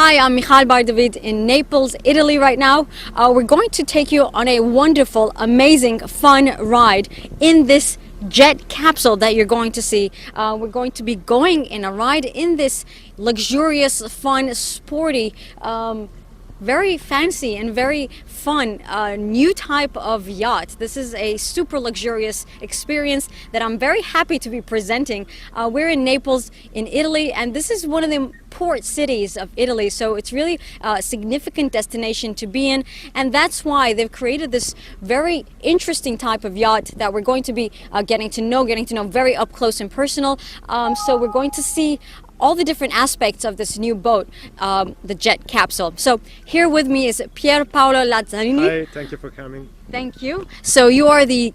Hi, I'm Michal Bar-David in Naples, Italy right now. We're going to take you on a wonderful, amazing, fun ride in this jet capsule that you're going to see. We're going to be going in a ride in this luxurious, fun, sporty, very fancy and very fun new type of yacht. This is a super luxurious experience that I'm very happy to be presenting. We're in Naples in Italy, and this is one of the port cities of Italy, so it's really a significant destination to be in, and that's why they've created this very interesting type of yacht that we're going to be getting to know very up close and personal. So we're going to see all the different aspects of this new boat, the Jet Capsule. So here with me is Pierpaolo Lazzarini. Hi, thank you for coming. Thank you. So you are the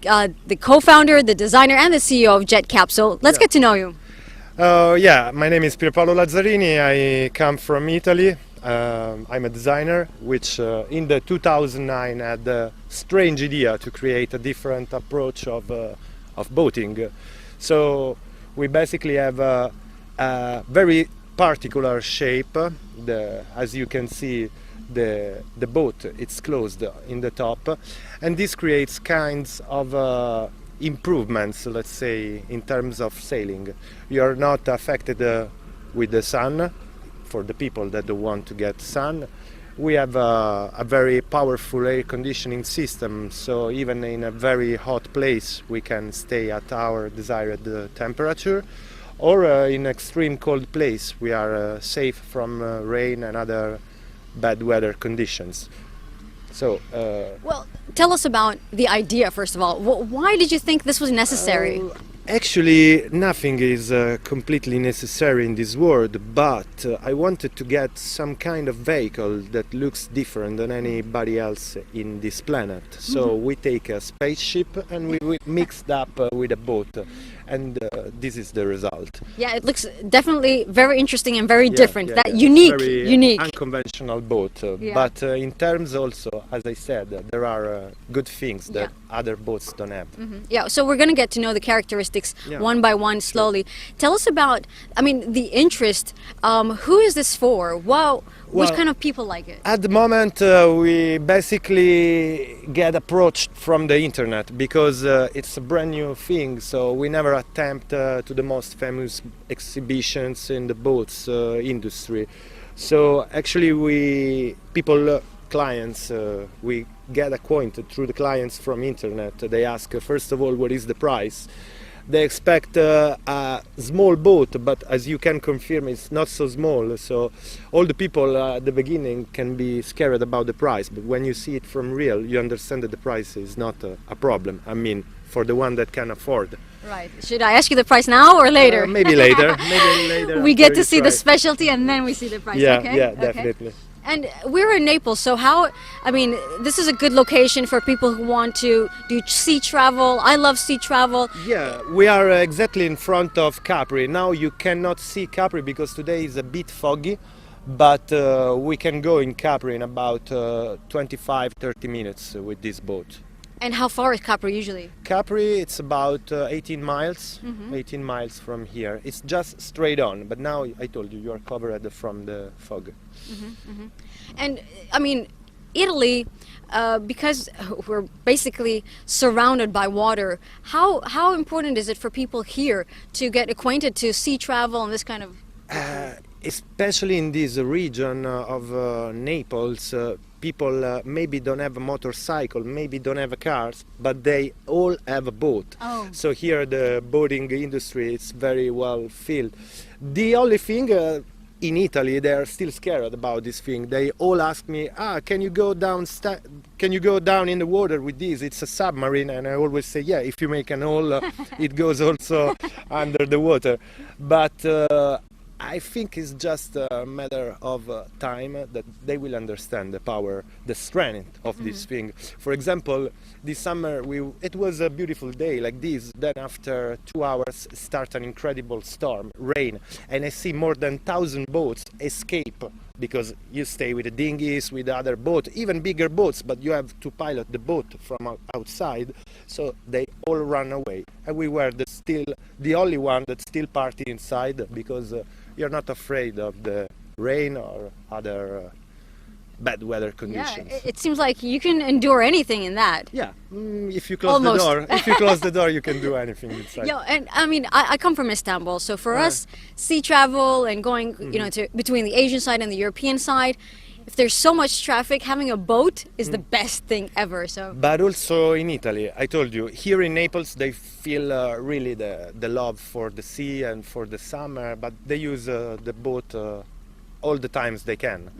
co-founder, the designer, and the CEO of Jet Capsule. Let's get to know you. Yeah, my name is Pierpaolo Lazzarini. I come from Italy. I'm a designer, which in the 2009 had the strange idea to create a different approach of boating. So we basically have a very particular shape. As you can see, the boat, it's closed in the top, and this creates kinds of improvements, let's say, in terms of sailing. You're not affected with the sun. For the people that don't want to get sun, we have a very powerful air conditioning system, so even in a very hot place we can stay at our desired temperature. Or in extreme cold place, we are safe from rain and other bad weather conditions. So, well, tell us about the idea, first of all. Why did you think this was necessary? Actually, nothing is completely necessary in this world, but I wanted to get some kind of vehicle that looks different than anybody else in this planet. So we take a spaceship and we mixed up with a boat, and this is the result. Yeah, it looks definitely very interesting and very different. Yeah. Unique, very unique. Unconventional boat, but in terms also, as I said, there are good things that other boats don't have. Yeah, so we're going to get to know the characteristics one by one slowly. Tell us about, I mean, the interest. Who is this for? Which kind of people like it? At the moment, we basically get approached from the internet because it's a brand new thing. So we never attempt to the most famous exhibitions in the boats industry. So actually, clients, we get acquainted through the clients from internet. They ask, first of all, what is the price? They expect a small boat, but as you can confirm, it's not so small. So all the people at the beginning can be scared about the price, but when you see it from real, you understand that the price is not a problem. I mean, for the one that can afford. Right. Should I ask you the price now or later? Maybe later. Maybe later. We get to see the specialty and then we see the price. Yeah, okay? yeah, definitely. And we're in Naples, so this is a good location for people who want to do sea travel. I love sea travel. Yeah, we are exactly in front of Capri. Now you cannot see Capri because today is a bit foggy, but we can go in Capri in about 25-30 minutes with this boat. And how far is Capri usually? Capri, it's about 18 miles, 18 miles from here. It's just straight on, but now I told you, you are covered from the fog. And I mean, Italy, because we're basically surrounded by water, how important is it for people here to get acquainted to sea travel and this kind of... Especially in this region of Naples, people maybe don't have a motorcycle, maybe don't have cars, but they all have a boat. Oh. So here the boating industry is very well filled. The only thing in Italy, they are still scared about this thing. They all ask me, can you go down in the water with this? It's a submarine. And I always say, yeah, if you make an hole, it goes also under the water. But I think it's just a matter of time that they will understand the power, the strength of this thing. For example, this summer it was a beautiful day like this. Then after 2 hours start an incredible storm, rain, and I see more than 1,000 boats escape because you stay with the dinghies, with other boats, even bigger boats, but you have to pilot the boat from outside. So they all run away, and we were the only one that still party inside because you're not afraid of the rain or other bad weather conditions. Yeah, it seems like you can endure anything in that. Yeah, if you close Almost. the door, if you close the door, you can do anything inside. Yeah, and I mean, I come from Istanbul, so for us, sea travel and going, you know, to between the Asian side and the European side, if there's so much traffic, having a boat is the best thing ever. So But also in Italy, I told you, here in Naples they feel really the love for the sea and for the summer, but they use the boat all the times they can.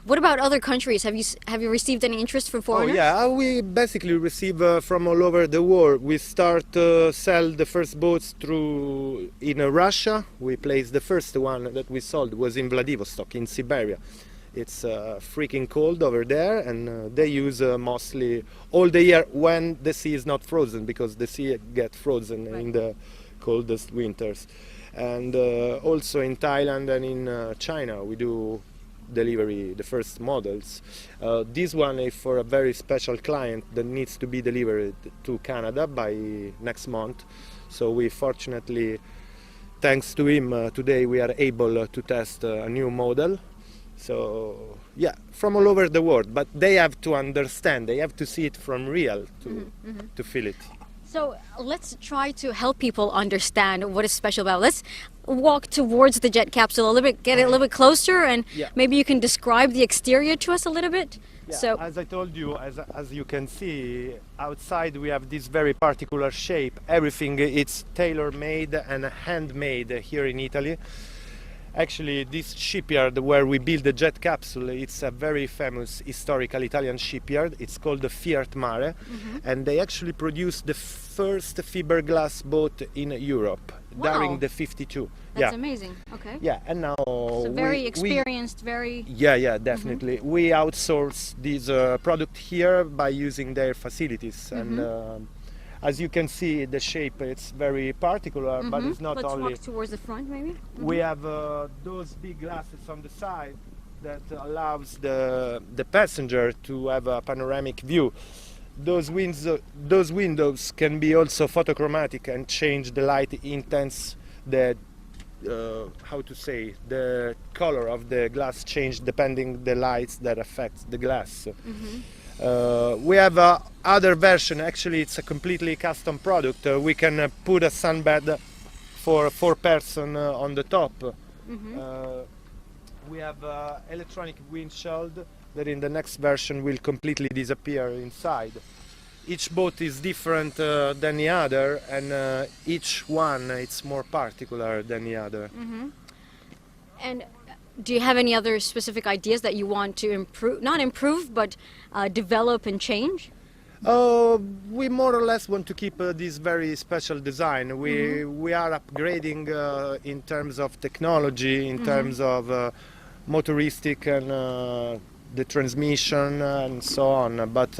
what about other countries? Have you received any interest from Oh foreigners? yeah, we basically receive from all over the world. We start sell the first boats through in Russia. We placed the first one that we sold was in Vladivostok in Siberia. It's freaking cold over there, and they use mostly all the year when the sea is not frozen, because the sea gets frozen in the coldest winters. And also in Thailand and in China we do delivery the first models. This one is for a very special client that needs to be delivered to Canada by next month. So we fortunately, thanks to him, today we are able to test a new model. So yeah, from all over the world, but they have to understand, they have to see it from real to feel it. So let's try to help people understand what is special about it. Let's walk towards the jet capsule a little bit, get it a little bit closer, and Yeah. maybe you can describe the exterior to us a little bit. Yeah, So as I told you, as you can see, outside we have this very particular shape. Everything it's tailor-made and handmade here in Italy. Actually, this shipyard where we build the jet capsule, it's a very famous historical Italian shipyard. It's called the Fiat Mare, and they actually produced the first fiberglass boat in Europe Wow. during the 52. that's Yeah, amazing. Okay. yeah, and now So very experienced, very. yeah, definitely. We outsource this product here by using their facilities, and as you can see, the shape it's very particular, but it's not Let's only. walk towards the front, maybe. We have those big glasses on the side that allows the passenger to have a panoramic view. Those windows can be also photochromatic and change the light intense. The how to say, the color of the glass change depending the lights that affects the glass. We have other version. Actually, it's a completely custom product. We can put a sunbed for 4 person on the top. We have electronic windshield that in the next version will completely disappear inside. Each boat is different than the other, and each one it's more particular than the other. And do you have any other specific ideas that you want to improve, not improve, but develop and change? We more or less want to keep this very special design. We are upgrading in terms of technology, in terms of motoristic and the transmission and so on. But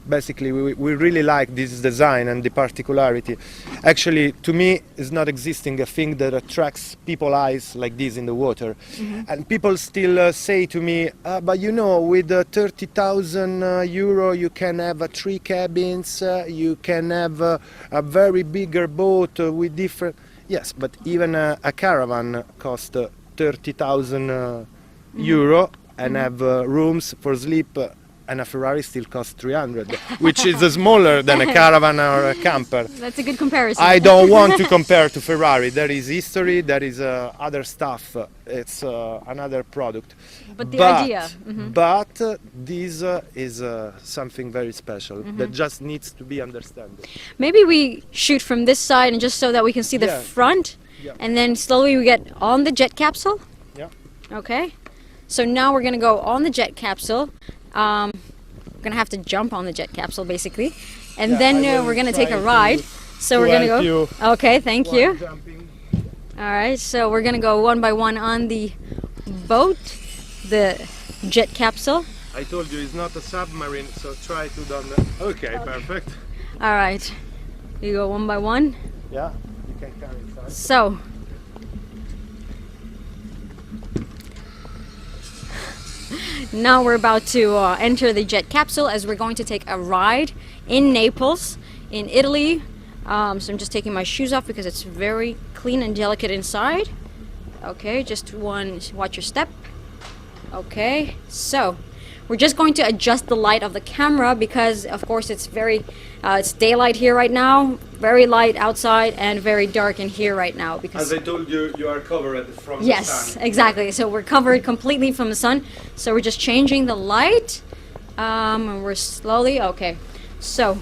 basically, we really like this design and the particularity. Actually, to me, is not existing a thing that attracts people's eyes like this in the water. And people still say to me, but you know, with 30,000 euro, you can have 3 cabins, you can have a very bigger boat with different. Yes, but even a caravan costs 30,000 euro and have rooms for sleep. And a Ferrari still costs 300, which is smaller than a caravan or a camper. That's a good comparison. I don't want to compare to Ferrari. There is history, there is other stuff. It's another product. But the idea. But this is something very special that just needs to be understood. Maybe we shoot from this side, and just so that we can see the Yeah. front, Yeah. and then slowly we get on the jet capsule. Yeah. Okay. So now we're gonna go on the jet capsule. We're gonna have to jump on the jet capsule basically, and Yeah, then I will we're gonna take a try ride. So we're gonna help go. you Okay, thank you. Jumping. All right, so we're gonna go one by one on the boat, the jet capsule. I told you it's not a submarine, so try to don't. Okay, perfect. All right, you go one by one. Yeah, you can carry inside. So. Now we're about to enter the jet capsule as we're going to take a ride in Naples, in Italy. So I'm just taking my shoes off because it's very clean and delicate inside. Okay, just watch your step. Okay, so we're just going to adjust the light of the camera because of course it's it's daylight here right now, very light outside and very dark in here right now because as I told you, you are covered from the yes, sun. exactly. So we're covered completely from the sun. So we're just changing the light, and we're slowly okay. So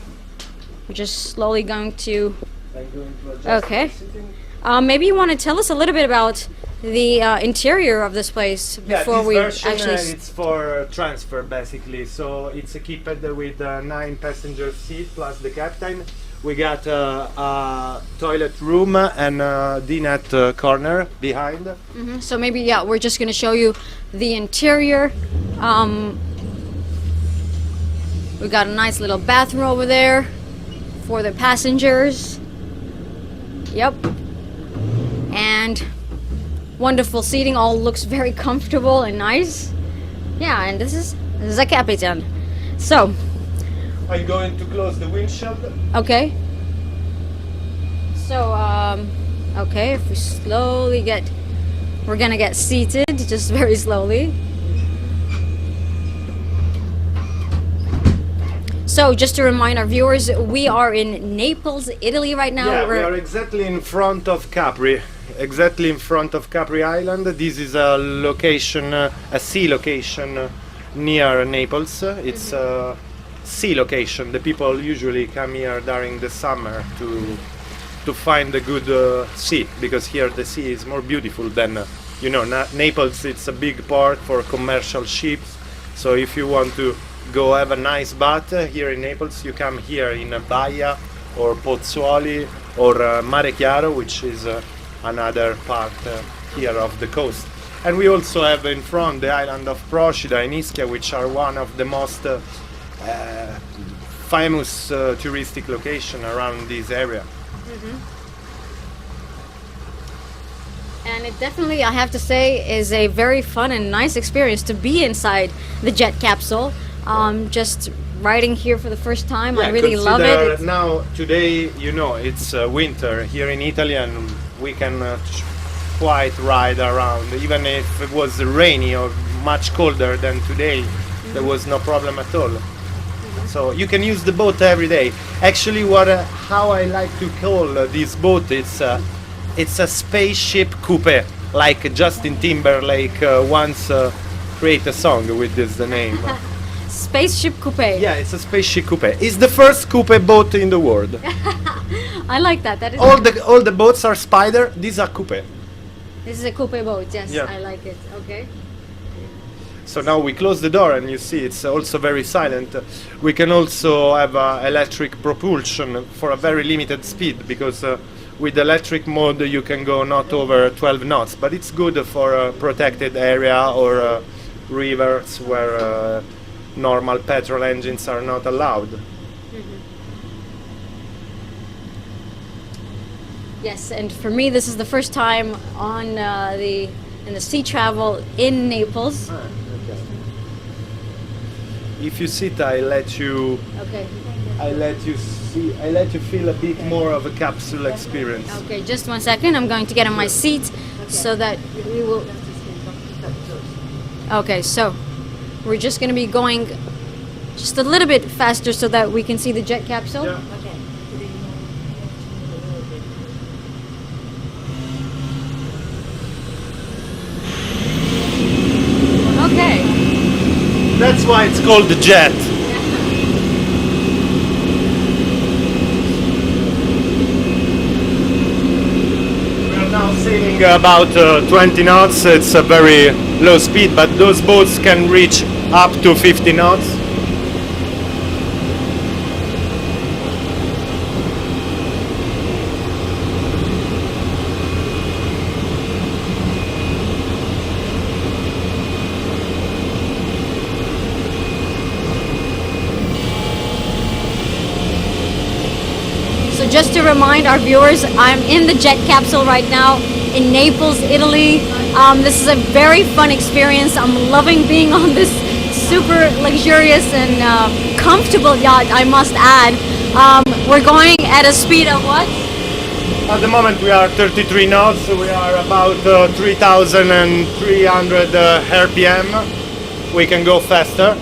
we're just slowly going to. I'm going to adjust Okay. the seating. Maybe you want to tell us a little bit about the interior of this place before this we version, actually. it's for transfer basically. So it's equipped with 9 passenger seat plus the captain. We got a toilet room and a dinette corner behind. So maybe we're just going to show you the interior. We got a nice little bathroom over there for the passengers. Yep. And wonderful seating, all looks very comfortable and nice. Yeah, and this is the Captain. So, I'm going to close the windshield. okay. So, okay, if we slowly we're gonna get seated, just very slowly. So, just to remind our viewers, we are in Naples, Italy right now. Yeah, we are exactly in front of Capri. Exactly in front of Capri Island. This is a location, a sea location near Naples. It's a sea location. The people usually come here during the summer to find a good sea, because here the sea is more beautiful than Naples. It's a big port for commercial ships. So if you want to go have a nice bath here in Naples, you come here in Baia or Pozzuoli or Mare Chiaro, which is another part here of the coast. And we also have in front the island of Procida and Ischia, which are one of the most famous touristic location around this area. And it definitely, I have to say, is a very fun and nice experience to be inside the Jet Capsule. Just riding here for the first time, I really love it. Now, today, it's winter here in Italy, and we can quite ride around. Even if it was rainy or much colder than today, there was no problem at all. So you can use the boat every day. Actually, how I like to call this boat, it's a spaceship coupe, like Justin Timberlake once created a song with this name. Spaceship coupe. Yeah, it's a spaceship coupe. It's the first coupe boat in the world. I like that. That is All the boats are Spider. These are coupe. This is a coupe boat. Yes, Yeah. I like it. Okay. So now we close the door, and you see it's also very silent. We can also have electric propulsion for a very limited speed, because with electric mode you can go not over 12 knots, but it's good for a protected area or rivers where normal petrol engines are not allowed. Yes, and for me, this is the first time on in the sea travel in Naples. Okay. If you sit, I let you feel a bit more of a capsule experience. Okay, just 1 second. I'm going to get on my seat so that we will. Okay, so we're just going to be going just a little bit faster so that we can see the jet capsule. Yeah. Okay. That's why it's called the jet. We are now sailing about 20 knots. It's a very low speed, but those boats can reach up to 50 knots. So just to remind our viewers, I'm in the jet capsule right now in Naples, Italy. This is a very fun experience. I'm loving being on this super luxurious and comfortable yacht, I must add. We're going at a speed of what? At the moment we are 33 knots, so we are about 3,300 RPM. We can go faster.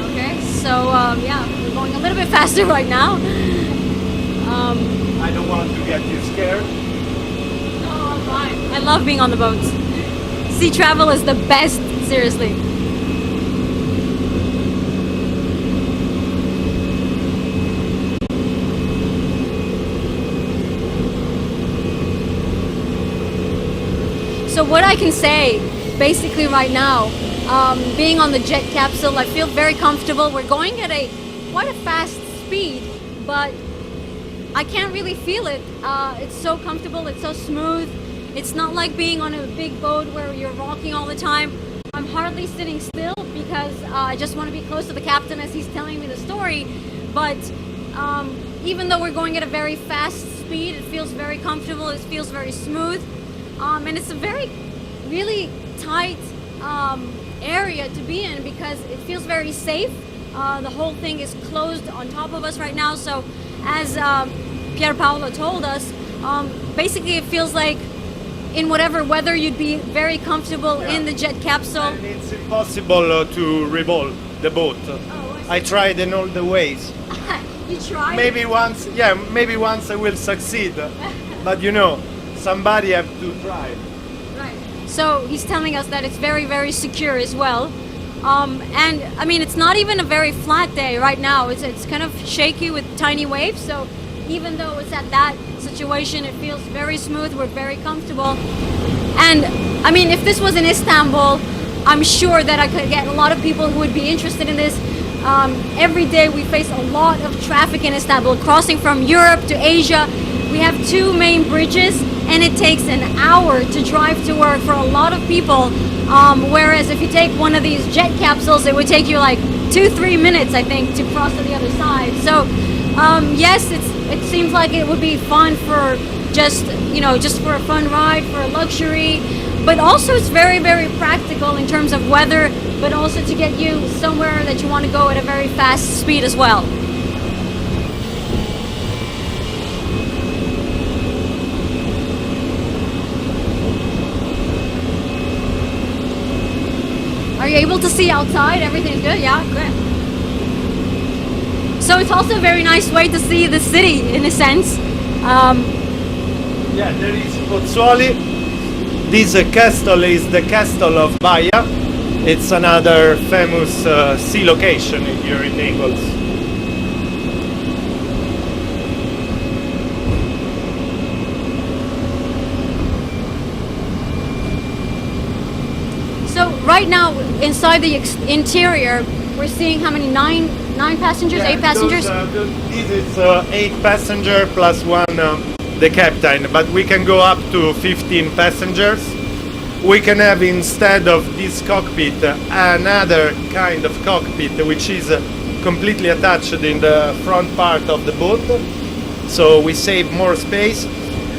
Okay, so yeah, we're going a little bit faster right now. I don't want to get you scared. No, I'm fine. I love being on the boats. Sea travel is the best, seriously. So what I can say, basically right now, being on the Jet Capsule, I feel very comfortable. We're going at quite a fast speed, but I can't really feel it. It's so comfortable, it's so smooth. It's not like being on a big boat where you're rocking all the time. I'm hardly sitting still because I just want to be close to the captain as he's telling me the story. But even though we're going at a very fast speed, it feels very comfortable, it feels very smooth. And it's a very, really tight area to be in because it feels very safe. The whole thing is closed on top of us right now. So as Pierpaolo told us, basically it feels like in whatever weather you'd be very comfortable in the Jet Capsule. And it's impossible to revolve the boat. Oh, I tried in all the ways. You tried? Maybe once I will succeed. But you know, somebody have to try. Right. So he's telling us that it's very, very secure as well. And I mean, it's not even a very flat day right now. It's kind of shaky with tiny waves. So even though it's at that situation, it feels very smooth. We're very comfortable. And I mean, if this was in Istanbul, I'm sure that I could get a lot of people who would be interested in this. Every day we face a lot of traffic in Istanbul, crossing from Europe to Asia. We have 2 main bridges, and it takes an hour to drive to work for a lot of people. Whereas if you take one of these jet capsules, it would take you like 2-3 minutes, I think, to cross to the other side. So yes, it seems like it would be fun for just for a fun ride, for a luxury. But also it's very, very practical in terms of weather, but also to get you somewhere that you want to go at a very fast speed as well. Are you able to see outside? Everything's good? Yeah, good. So it's also a very nice way to see the city in a sense. Yeah, there is Pozzuoli. This castle is the castle of Baia. It's another famous sea location here in Naples. So right now inside the interior, we're seeing how many? Nine passengers, Yeah, 8 passengers. This is 8 passenger plus one the captain, but we can go up to 15 passengers. We can have instead of this cockpit another kind of cockpit which is completely attached in the front part of the boat, so we save more space.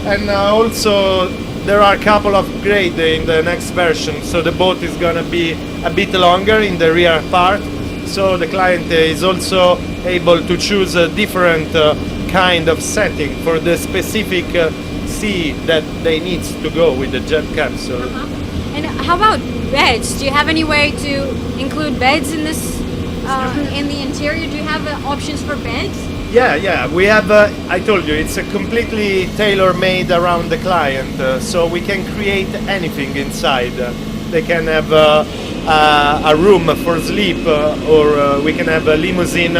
And also there are a couple of upgrades in the next version, so the boat is gonna be a bit longer in the rear part, so the client is also able to choose a different kind of setting for the specific sea that they need to go with the Jet Capsule. And how about beds? Do you have any way to include beds in this in the interior? Do you have options for beds? Yeah, we have, I told you, it's a completely tailor-made around the client, so we can create anything inside. They can have a room for sleep, or we can have a limousine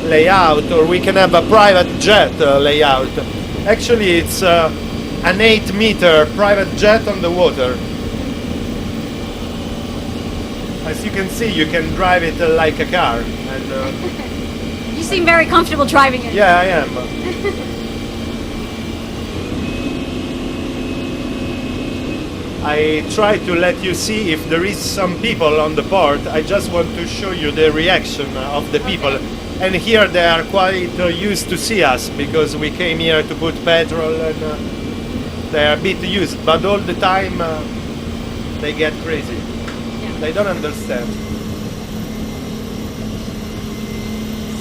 layout, or we can have a private jet layout. Actually, it's an 8-meter private jet on the water. As you can see, you can drive it like a car. And, You seem very comfortable driving it. yeah, I am. I try to let you see if there is some people on the port. I just want to show you the reaction of the people. And here they are quite used to see us because we came here to put petrol, and they are a bit used. But all the time they get crazy. They don't understand.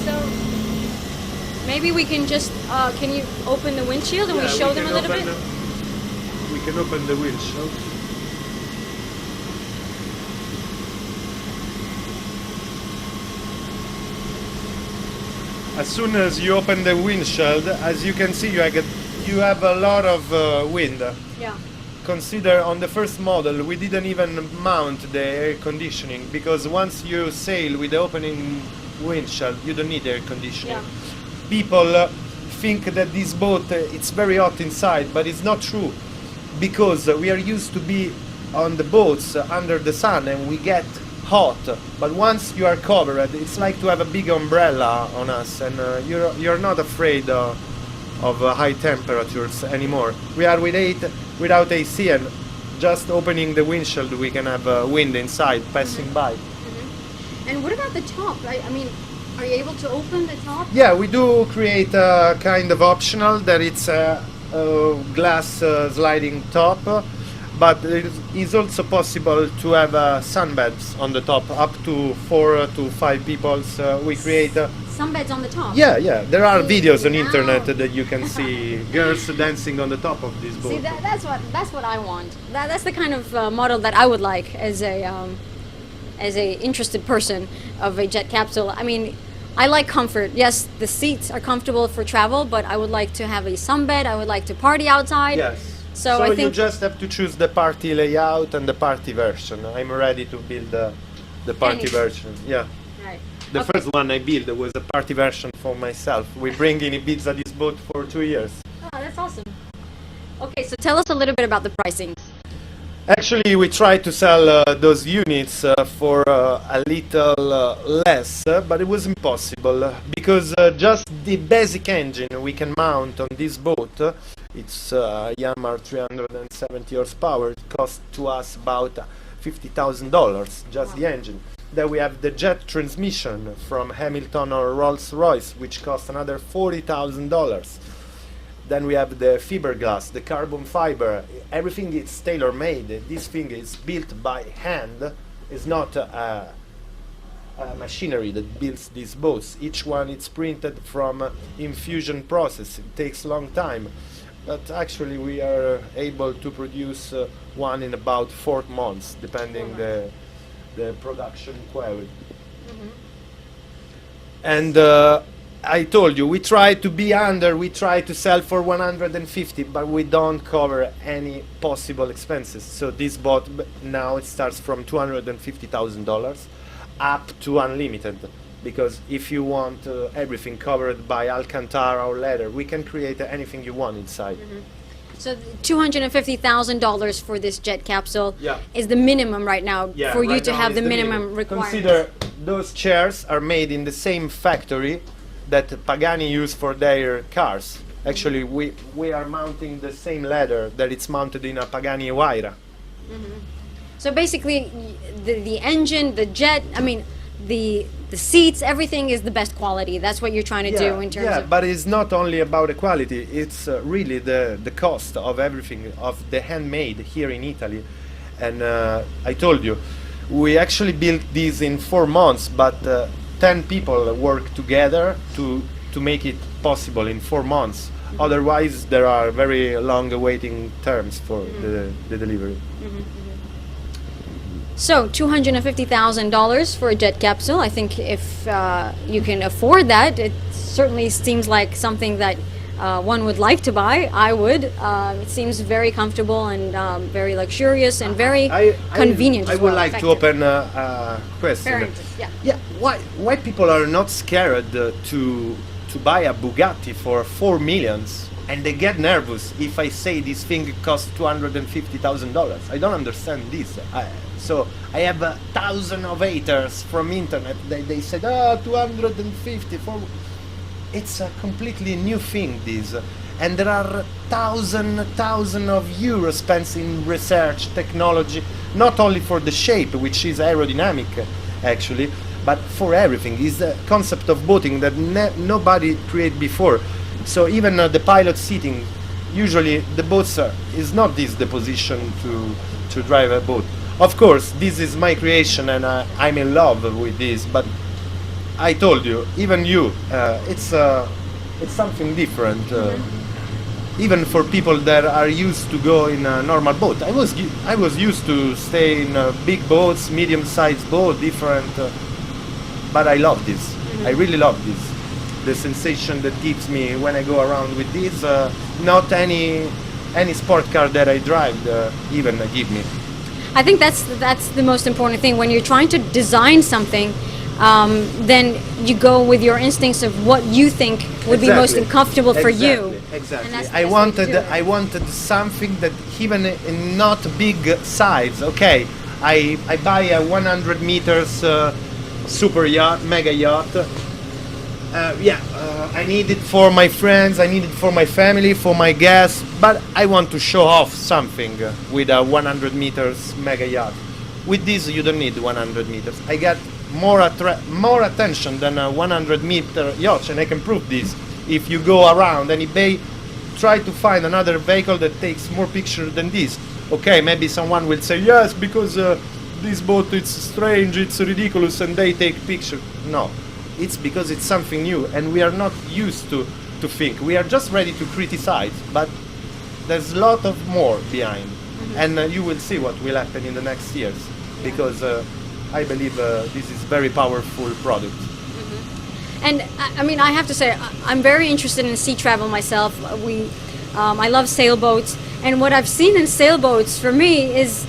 So Maybe we can just, can you open the windshield and we show them a little bit? We can open the windshield. As soon as you open the windshield, as you can see, you have a lot of wind. Yeah. Consider on the first model we didn't even mount the air conditioning, because once you sail with the opening windshield you don't need air conditioning. Yeah. People think that this boat it's very hot inside, but it's not true, because we are used to be on the boats under the sun and we get hot, but once you are covered it's like to have a big umbrella on us, and you're not afraid of high temperatures anymore. We are without AC, and just opening the windshield we can have wind inside passing by. And what about the top? I mean, are you able to open the top? Yeah, we do create a kind of optional that it's a glass sliding top, but it is also possible to have sunbeds on the top, up to 4 to 5 people. We create Sunbeds on the top? yeah, there are videos on Wow. internet that you can see girls dancing on the top of this boat. See, that's what I want. That's the kind of model that I would like as a interested person of a jet capsule. I mean, I like comfort. Yes, the seats are comfortable for travel, but I would like to have a sunbed. I would like to party outside. Yes. So I you think just have to choose the party layout and the party version. I'm ready to build the party Any. version. Yeah. Right. The Okay. first one I built was a party version for myself. We bring in Ibiza this boat for 2 years. Oh, that's awesome. Okay, so tell us a little bit about the pricing. Actually, we tried to sell those units for a little less, but it was impossible, because just the basic engine we can mount on this boat, it's Yamaha 370 horsepower, it cost to us about $50,000, just Wow. the engine. Then we have the jet transmission from Hamilton or Rolls-Royce, which cost another $40,000. Then we have the fiberglass, the carbon fiber. Everything is tailor-made. This thing is built by hand. It's not a machinery that builds these boats. Each one is printed from infusion process. It takes a long time, but actually we are able to produce one in about 4 months, depending the production quality. And I told you, we try to be under, we try to sell for 150, but we don't cover any possible expenses. So this boat now it starts from $250,000 up to unlimited, because if you want everything covered by Alcantara or leather, we can create anything you want inside. So $250,000 for this jet capsule Yeah. is the minimum right now Yeah, for you right to now have is the the minimum requirements. Consider those chairs are made in the same factory that Pagani use for their cars. Actually, we are mounting the same leather that it's mounted in a Pagani Huayra. So basically, the engine, the jet, I mean, the seats, everything is the best quality. That's what you're trying to do in terms yeah, of. but it's not only about the quality. It's really the cost of everything, of the handmade here in Italy. And I told you, we actually built these in 4 months, but 10 people work together to make it possible in 4 months. Otherwise, there are very long waiting terms for the delivery. So $250,000 for a jet capsule. I think if you can afford that, it certainly seems like something that one would like to buy. I would. It seems very comfortable and very luxurious and very convenient. I as would well, like to effective. open a question. Very interesting, yeah. Yeah, why people are not scared to buy a Bugatti for 4 millions, and they get nervous if I say this thing costs $250,000? I don't understand this. So I have 1,000 of haters from internet. They said, 250 for. It's a completely new thing, this, and there are thousand of euros spent in research, technology, not only for the shape, which is aerodynamic, actually, but for everything. It's the concept of boating that nobody created before. So even the pilot seating, usually the boats is not this the position to drive a boat. Of course, this is my creation, and I'm in love with this, but I told you, even you, it's it's something different. Even for people that are used to go in a normal boat. I was used to stay in big boats, medium-sized boat, different. But I love this. I really love this. The sensation that gives me when I go around with this. Not any sport car that I drive even give me. I think that's the most important thing when you're trying to design something. Then you go with your instincts of what you think would be most comfortable for you. Exactly. And that's the I best way to do it. I wanted something that even in not big size. Okay, I buy a 100 meters super yacht, mega yacht. I need it for my friends. I need it for my family, for my guests. But I want to show off something with a 100 meters mega yacht. With this, you don't need 100 meters. I got more attention than a 100-meter yacht, and I can prove this. If you go around any bay, try to find another vehicle that takes more pictures than this. Okay, maybe someone will say yes because this boat it's strange, it's ridiculous, and they take pictures. No, it's because it's something new, and we are not used to think. We are just ready to criticize, but there's a lot of more behind, and you will see what will happen in the next years, because I believe this is very powerful product. And I mean, I have to say, I'm very interested in sea travel myself. I love sailboats, and what I've seen in sailboats for me is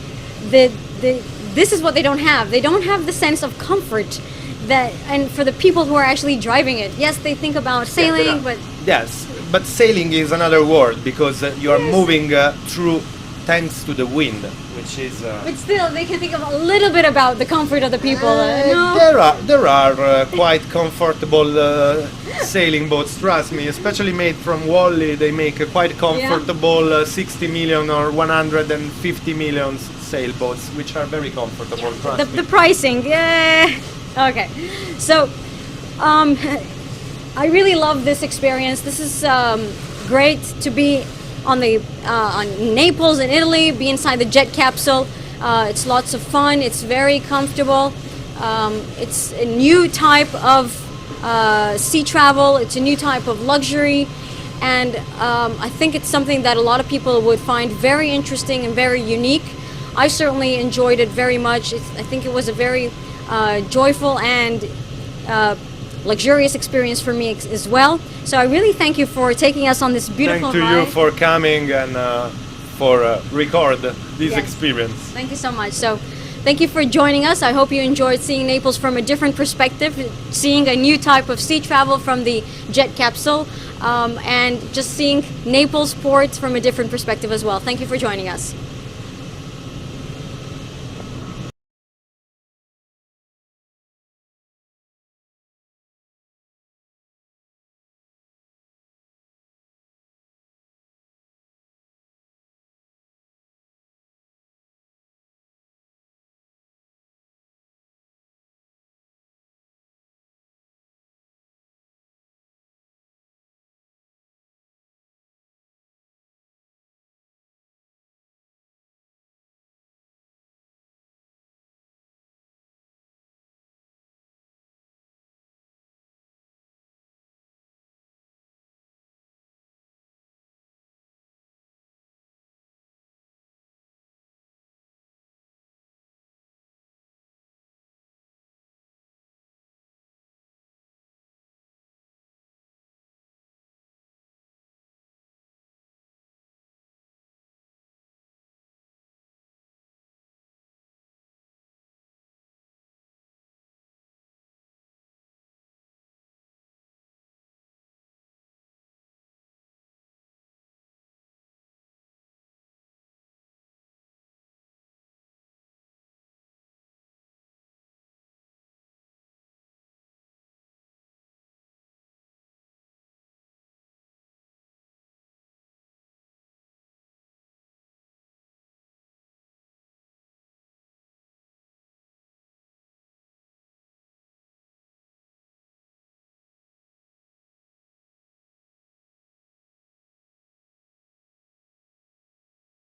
this is what they don't have. They don't have the sense of comfort and for the people who are actually driving it. Yes, they think about sailing, but yes, but sailing is another word because you are moving through thanks to the wind, which is. But still, they can think of a little bit about the comfort of the people. No? There are quite comfortable sailing boats. Trust me, especially made from Wally. They make a quite comfortable 60 million or 150 million sailboats, which are very comfortable. Trust me. The pricing, yeah. Okay, so I really love this experience. This is great to be on Naples in Italy, be inside the Jet Capsule. It's lots of fun. It's very comfortable. It's a new type of sea travel. It's a new type of luxury, and I think it's something that a lot of people would find very interesting and very unique. I certainly enjoyed it very much. I think it was a very joyful and luxurious experience for me as well. So I really thank you for taking us on this beautiful ride. Thank you for coming and for record this experience. Thank you so much. So thank you for joining us. I hope you enjoyed seeing Naples from a different perspective, seeing a new type of sea travel from the Jet Capsule, and just seeing Naples port from a different perspective as well. Thank you for joining us.